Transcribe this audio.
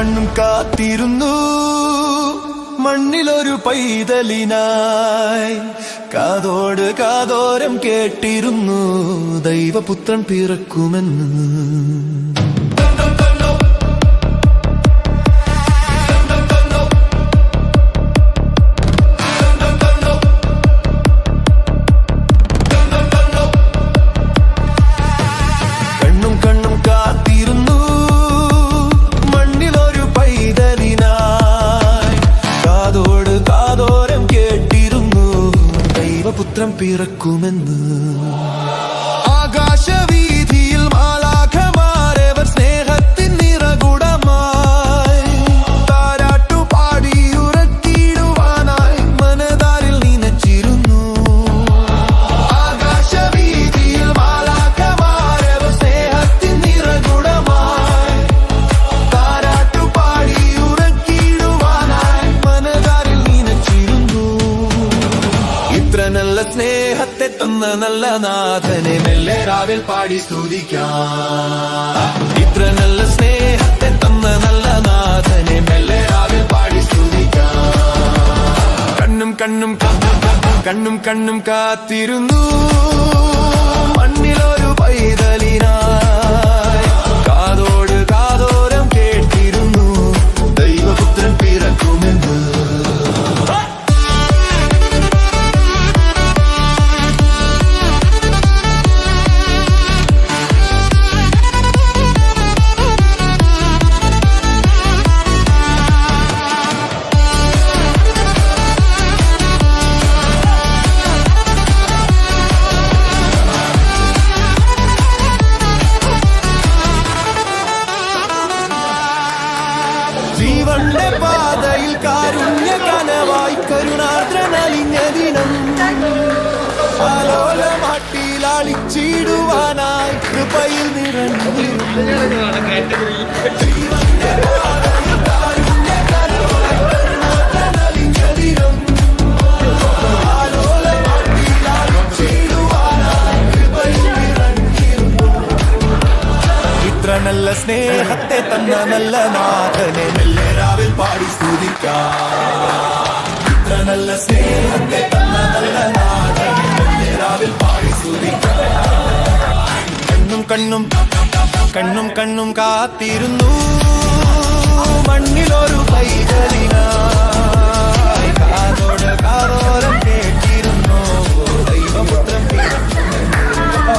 കണ്ണും കാത്തിരുന്നു മണ്ണിലൊരു പൈതലിനായി. കാതോട് കാതോരം കേട്ടിരുന്നു ദൈവപുത്രൻ പിറക്കുമെന്ന്. പുത്രൻ പിറക്കുമെന്ന്. ആകാശവീഥിയിൽ മാലാഖമാരവർ സ്നേഹത്തിൻ നിറകുടമായി താരാട്ടുപാടി ഉറക്കിടുവാനായി മനതാരിൽ നനച്ചിരുന്നു. ആകാശവീഥിയിൽ മാലാഖമാരവർ സ്നേഹത്തിൻ നിറകുടമായി താരാട്ടുപാടി ഉറക്കിടുവാനായി മനതാരിൽ നനച്ചിരുന്നു. ഇത്ര നല്ല സ്നേഹത്തെ തന്ന നല്ല നാഥനെ മെല്ലെ രാവിൽ പാടി സ്തുതിക്കാം. ഇത്ര നല്ല സ്നേഹത്തെ തന്ന നല്ല നാഥനെ മെല്ലെ രാവിൽ പാടി സ്തുതിക്കാം. കണ്ണും കണ്ണും കണ്ണും കണ്ണും കാത്തിരുന്നു മണ്ണിലൊരു പൈതലിനായി. കാതോട് കാതോരം കേട്ടിരുന്നു ദൈവപുത്രൻ പിറക്കുമെന്ന്. ജീവന്റെ പാതയിൽ കാരുണ്യ കനവായി കരുണാദ്രനലിഞ്ഞ ദിനം. ആലോലമാട്ടിൽ അളിച്ചിടുവാനായി കൃപയിൽ നിറഞ്ഞിരുന്നു. ജീവന്റെ പാതയിൽ കാരുണ്യ കനവായി കരുണാദ്രനലിഞ്ഞ ദിനം. ആലോലമാട്ടിൽ അളിച്ചിടുവാനായി കൃപയിൽ നിറഞ്ഞിരുന്നു. ഇത്ര നല്ല സ്നേഹത്തെ തന്ന നല്ല നാഥനെ മെല്ലെ രാവിൽ പാടി സ്തുതിക്കാം. ഇത്ര നല്ല സ്നേഹത്തെ തന്ന നല്ല നാഥനെ മെല്ലെ രാവിൽ പാടി സ്തുതിക്കാം. കണ്ണും കണ്ണും കണ്ണും കണ്ണും കാത്തിരുന്നു മണ്ണിലൊരു പൈതലിനായി. കാതോട് കാതോരം കേട്ടിരുന്നു ദൈവപുത്രൻ പിറക്കുമെന്ന്.